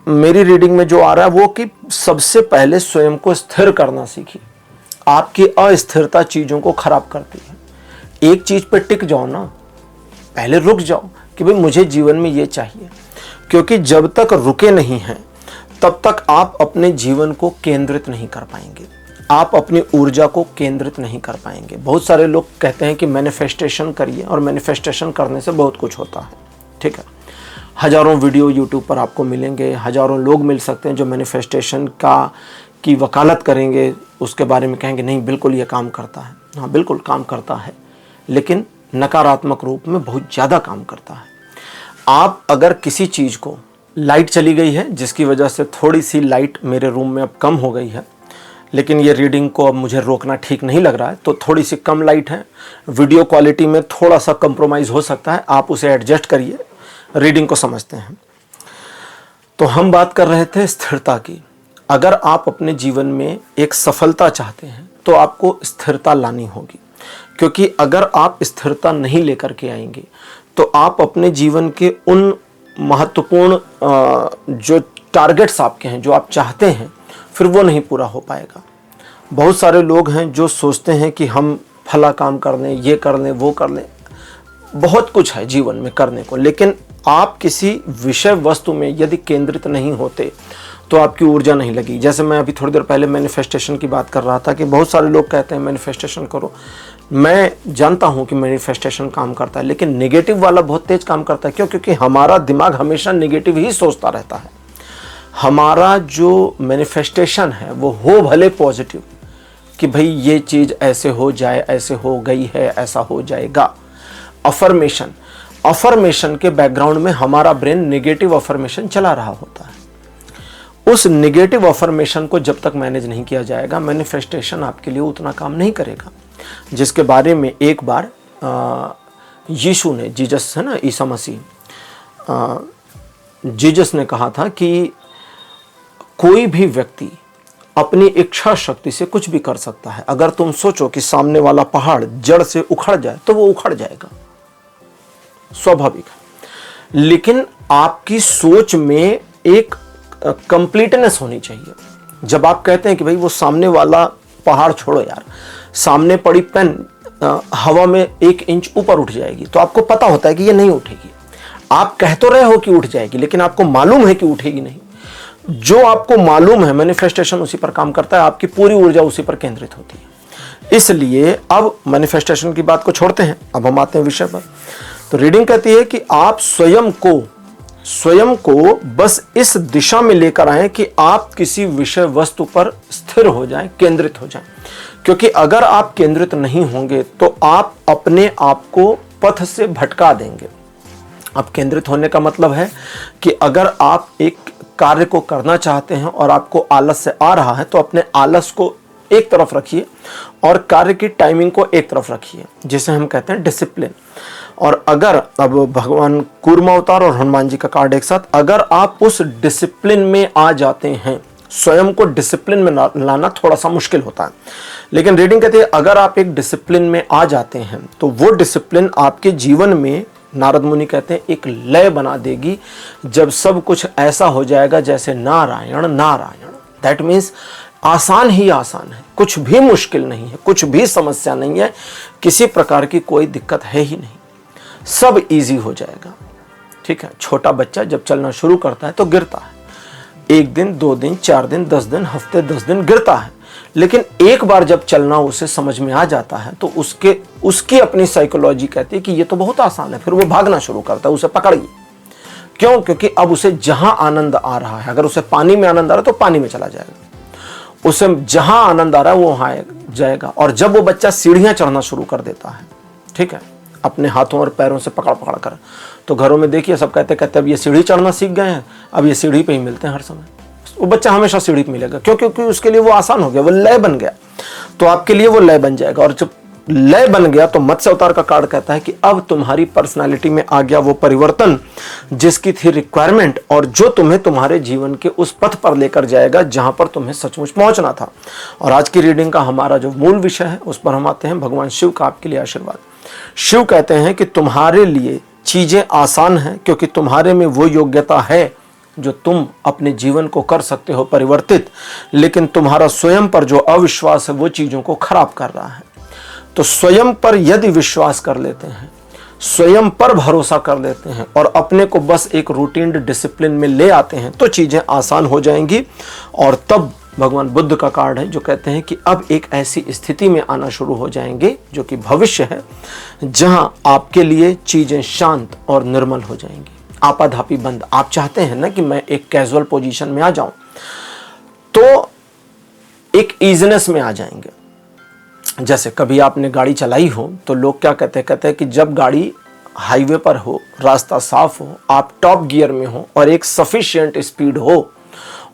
मेरी रीडिंग में जो आ रहा है वो कि सबसे पहले स्वयं को स्थिर करना सीखिए। आपकी अस्थिरता चीज़ों को खराब करती है। एक चीज़ पर टिक जाओ ना, पहले रुक जाओ कि भाई मुझे जीवन में ये चाहिए, क्योंकि जब तक रुके नहीं हैं तब तक आप अपने जीवन को केंद्रित नहीं कर पाएंगे, आप अपनी ऊर्जा को केंद्रित नहीं कर पाएंगे। बहुत सारे लोग कहते हैं कि मैनिफेस्टेशन करिए और मैनिफेस्टेशन करने से बहुत कुछ होता है। ठीक है, हज़ारों वीडियो यूट्यूब पर आपको मिलेंगे, हज़ारों लोग मिल सकते हैं जो मैनिफेस्टेशन की वकालत करेंगे, उसके बारे में कहेंगे नहीं बिल्कुल ये काम करता है। हाँ बिल्कुल काम करता है, लेकिन नकारात्मक रूप में बहुत ज़्यादा काम करता है। आप अगर किसी चीज़ को, लाइट चली गई है जिसकी वजह से थोड़ी सी लाइट मेरे रूम में अब कम हो गई है, लेकिन ये रीडिंग को अब मुझे रोकना ठीक नहीं लग रहा है, तो थोड़ी सी कम लाइट है, वीडियो क्वालिटी में थोड़ा सा कंप्रोमाइज़ हो सकता है, आप उसे एडजस्ट करिए, रीडिंग को समझते हैं। तो हम बात कर रहे थे स्थिरता की। अगर आप अपने जीवन में एक सफलता चाहते हैं तो आपको स्थिरता लानी होगी, क्योंकि अगर आप स्थिरता नहीं लेकर के आएंगे तो आप अपने जीवन के उन महत्वपूर्ण जो टारगेट्स आपके हैं, जो आप चाहते हैं, फिर वो नहीं पूरा हो पाएगा। बहुत सारे लोग हैं जो सोचते हैं कि हम फला काम कर लें, ये कर लें, वो कर लें, बहुत कुछ है जीवन में करने को, लेकिन आप किसी विषय वस्तु में यदि केंद्रित नहीं होते तो आपकी ऊर्जा नहीं लगी। जैसे मैं अभी थोड़ी देर पहले मैनिफेस्टेशन की बात कर रहा था कि बहुत सारे लोग कहते हैं मैनिफेस्टेशन करो। मैं जानता हूं कि मैनिफेस्टेशन काम करता है, लेकिन नेगेटिव वाला बहुत तेज काम करता है। क्यों? क्योंकि हमारा दिमाग हमेशा नेगेटिव ही सोचता रहता है। हमारा जो मैनिफेस्टेशन है वो हो भले पॉजिटिव, कि भाई ये चीज़ ऐसे हो जाए, ऐसे हो गई है, ऐसा हो जाएगा। अफर्मेशन के बैकग्राउंड में हमारा ब्रेन नेगेटिव अफर्मेशन चला रहा होता है। उस नेगेटिव अफर्मेशन को जब तक मैनेज नहीं किया जाएगा, मैनिफेस्टेशन आपके लिए उतना काम नहीं करेगा। जिसके बारे में एक बार यीशु ने, जीसस है ना, ईसा मसीह, जीसस ने कहा था कि कोई भी व्यक्ति अपनी इच्छा शक्ति से कुछ भी कर सकता है। अगर तुम सोचो कि सामने वाला पहाड़ जड़ से उखड़ जाए तो वो उखड़ जाएगा, स्वाभाविक है। लेकिन आपकी सोच में एक कंप्लीटनेस होनी चाहिए। जब आप कहते हैं कि भाई वो सामने वाला पहाड़ छोड़ो यार, सामने पड़ी पेन हवा में 1 इंच ऊपर उठ जाएगी, तो आपको पता होता है कि ये नहीं उठेगी। आप कह तो रहे हो कि उठ जाएगी, लेकिन आपको मालूम है कि उठेगी नहीं। जो आपको मालूम है, मैनिफेस्टेशन उसी पर काम करता है, आपकी पूरी ऊर्जा उसी पर केंद्रित होती है। इसलिए अब मैनिफेस्टेशन की बात को छोड़ते हैं, अब हम आते हैं विषय पर। तो रीडिंग कहती है कि आप स्वयं को बस इस दिशा में लेकर आए कि आप किसी विषय वस्तु पर स्थिर हो जाएं, केंद्रित हो जाएं। क्योंकि अगर आप केंद्रित नहीं होंगे तो आप अपने आप को पथ से भटका देंगे। अब केंद्रित होने का मतलब है कि अगर आप एक कार्य को करना चाहते हैं और आपको आलस से आ रहा है, तो अपने आलस को एक तरफ रखिए और कार्य की टाइमिंग को एक तरफ रखिए, जिसे हम कहते हैं डिसिप्लिन। और अगर अब भगवान कूर्मा अवतार और हनुमान जी का कार्ड एक साथ, अगर आप उस डिसिप्लिन में आ जाते हैं, स्वयं को डिसिप्लिन में लाना थोड़ा सा मुश्किल होता है, लेकिन रीडिंग कहती है अगर आप एक डिसिप्लिन में आ जाते हैं तो वो डिसिप्लिन आपके जीवन में, नारद मुनि कहते हैं, एक लय बना देगी। जब सब कुछ ऐसा हो जाएगा जैसे नारायण नारायण, दैट मीन्स आसान ही आसान है, कुछ भी मुश्किल नहीं है, कुछ भी समस्या नहीं है, किसी प्रकार की कोई दिक्कत है ही नहीं, सब इजी हो जाएगा। ठीक है, छोटा बच्चा जब चलना शुरू करता है तो गिरता है, 1 दिन 2 दिन 4 दिन 10 दिन हफ्ते 10 दिन गिरता है, लेकिन एक बार जब चलना उसे समझ में आ जाता है तो उसकी अपनी साइकोलॉजी कहती है कि ये तो बहुत आसान है, फिर वो भागना शुरू करता है, उसे पकड़िए। क्यों? क्योंकि अब उसे जहां आनंद आ रहा है, अगर उसे पानी में आनंद आ रहा है तो पानी में चला जाएगा, उसे जहां आनंद आ रहा है वो वहां जाएगा। और जब वो बच्चा सीढ़ियां चढ़ना शुरू कर देता है, ठीक है, अपने हाथों और पैरों से पकड़ पकड़ कर, तो घरों में देखिए सब कहते अब ये सीढ़ी चढ़ना सीख गए हैं, अब ये सीढ़ी पे ही मिलते हैं हर समय। वो बच्चा हमेशा सीढ़ी पे मिलेगा, क्यों? क्योंकि उसके लिए वो आसान हो गया, वो लय बन गया। तो आपके लिए वो लय बन जाएगा, और जब लय बन गया तो मत्स्य अवतार का कार्ड कहता है कि अब तुम्हारी पर्सनालिटी में आ गया वो परिवर्तन जिसकी थी रिक्वायरमेंट, और जो तुम्हें तुम्हारे जीवन के उस पथ पर लेकर जाएगा जहां पर तुम्हें सचमुच पहुंचना था। और आज की रीडिंग का हमारा जो मूल विषय है उस पर हम आते हैं। भगवान शिव का आपके लिए आशीर्वाद। शिव कहते हैं कि तुम्हारे लिए चीजें आसान हैं क्योंकि तुम्हारे में वो योग्यता है जो तुम अपने जीवन को कर सकते हो परिवर्तित, लेकिन तुम्हारा स्वयं पर जो अविश्वास है वो चीजों को खराब कर रहा है। तो स्वयं पर यदि विश्वास कर लेते हैं, स्वयं पर भरोसा कर लेते हैं और अपने को बस एक रूटीन डिसिप्लिन में ले आते हैं तो चीजें आसान हो जाएंगी। और तब भगवान बुद्ध का कार्ड है जो कहते हैं कि अब एक ऐसी स्थिति में आना शुरू हो जाएंगे जो कि भविष्य है, जहां आपके लिए चीजें शांत और निर्मल हो जाएंगी, आपाधापी बंद। आप चाहते हैं ना कि मैं एक कैजुअल पोजीशन में आ जाऊं, तो एक ईजीनेस में आ जाएंगे। जैसे कभी आपने गाड़ी चलाई हो तो लोग क्या कहते हैं कि जब गाड़ी हाईवे पर हो, रास्ता साफ हो, आप टॉप गियर में हो और एक सफिशिएंट स्पीड हो,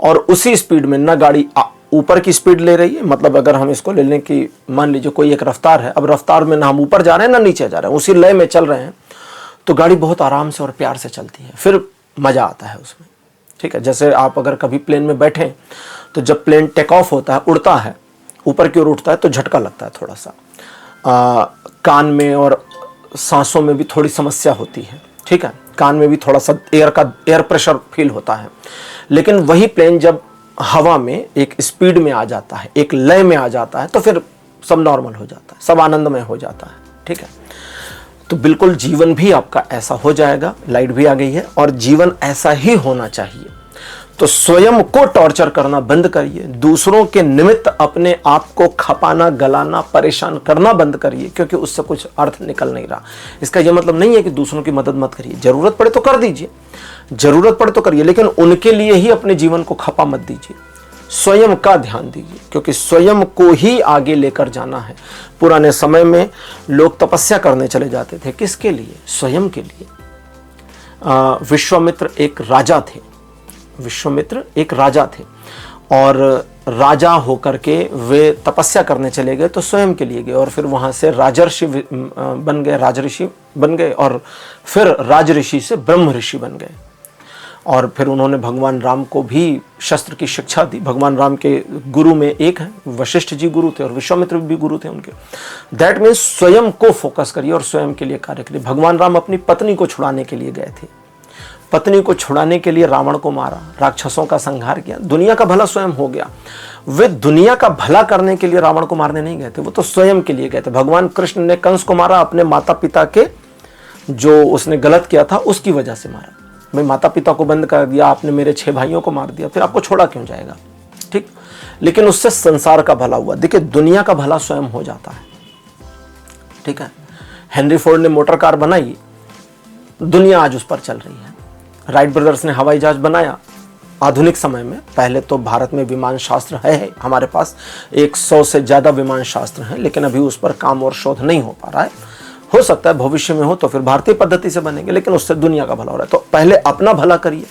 और उसी स्पीड में ना गाड़ी ऊपर की स्पीड ले रही है, मतलब अगर हम इसको ले लें कि मान लीजिए कोई एक रफ्तार है, अब रफ्तार में ना हम ऊपर जा रहे हैं ना नीचे जा रहे हैं, उसी लय में चल रहे हैं, तो गाड़ी बहुत आराम से और प्यार से चलती है, फिर मज़ा आता है उसमें। ठीक है, जैसे आप अगर कभी प्लेन में बैठें तो जब प्लेन टेक ऑफ होता है, उड़ता है, ऊपर की ओर उठता है, तो झटका लगता है थोड़ा सा, कान में और सांसों में भी थोड़ी समस्या होती है। ठीक है, कान में भी थोड़ा सा एयर प्रेशर फील होता है। लेकिन वही प्लेन जब हवा में एक स्पीड में आ जाता है, एक लय में आ जाता है, तो फिर सब नॉर्मल हो जाता है, सब आनंदमय हो जाता है। ठीक है, तो बिल्कुल जीवन भी आपका ऐसा हो जाएगा। लाइट भी आ गई है, और जीवन ऐसा ही होना चाहिए। तो स्वयं को टॉर्चर करना बंद करिए, दूसरों के निमित्त अपने आप को खपाना, गलाना, परेशान करना बंद करिए, क्योंकि उससे कुछ अर्थ निकल नहीं रहा। इसका यह मतलब नहीं है कि दूसरों की मदद मत करिए, जरूरत पड़े तो कर दीजिए, जरूरत पड़े तो करिए, लेकिन उनके लिए ही अपने जीवन को खपा मत दीजिए। स्वयं का ध्यान दीजिए, क्योंकि स्वयं को ही आगे लेकर जाना है। पुराने समय में लोग तपस्या करने चले जाते थे, किसके लिए? स्वयं के लिए। विश्वामित्र एक राजा थे, विश्वामित्र एक राजा थे, और राजा होकर के वे तपस्या करने चले गए तो स्वयं के लिए गए, और फिर वहाँ से राजर्षि बन गए, राजऋषि बन गए, और फिर राजऋषि से ब्रह्म ऋषि बन गए। और फिर उन्होंने भगवान राम को भी शस्त्र की शिक्षा दी। भगवान राम के गुरु में एक है, वशिष्ठ जी गुरु थे, और विश्वामित्र भी गुरु थे उनके। दैट मीन्स स्वयं को फोकस करिए और स्वयं के लिए कार्य करिए। भगवान राम अपनी पत्नी को छुड़ाने के लिए गए थे, पत्नी को छुड़ाने के लिए रावण को मारा, राक्षसों का संहार किया, दुनिया का भला स्वयं हो गया। वे दुनिया का भला करने के लिए रावण को मारने नहीं गए थे, वो तो स्वयं के लिए गए थे। भगवान कृष्ण ने कंस को मारा अपने माता पिता के, जो उसने गलत किया था उसकी वजह से मारा। मैं माता पिता को बंद कर दिया, आपने मेरे 6 भाइयों को मार दिया, फिर आपको छोड़ा क्यों जाएगा? ठीक, लेकिन उससे संसार का भला हुआ। देखिए, दुनिया का भला स्वयं हो जाता है। ठीक है, हेनरी फोर्ड ने मोटर कार बनाई, दुनिया आज उस पर चल रही है। राइट ब्रदर्स ने हवाई जहाज बनाया आधुनिक समय में। पहले तो भारत में विमान शास्त्र है हमारे पास, 100 से ज़्यादा विमान शास्त्र हैं, लेकिन अभी उस पर काम और शोध नहीं हो पा रहा है। हो सकता है भविष्य में हो तो फिर भारतीय पद्धति से बनेंगे, लेकिन उससे दुनिया का भला हो रहा है। तो पहले अपना भला करिए,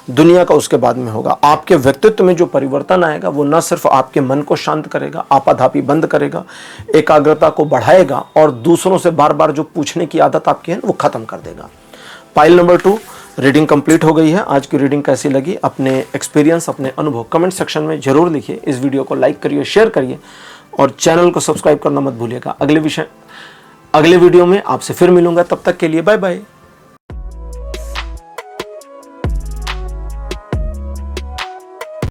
दुनिया का उसके बाद में होगा। आपके व्यक्तित्व में जो परिवर्तन आएगा वो न सिर्फ आपके मन को शांत करेगा, आपाधापी बंद करेगा, एकाग्रता को बढ़ाएगा, और दूसरों से बार बार जो पूछने की आदत आपकी है वो खत्म कर देगा। पाइल नंबर 2 रीडिंग कंप्लीट हो गई है। आज की रीडिंग कैसी लगी, अपने एक्सपीरियंस, अपने अनुभव कमेंट सेक्शन में जरूर लिखिए। इस वीडियो को लाइक करिए, शेयर करिए, और चैनल को सब्सक्राइब करना मत भूलिएगा। अगले वीडियो में आपसे फिर मिलूंगा, तब तक के लिए बाय बाय।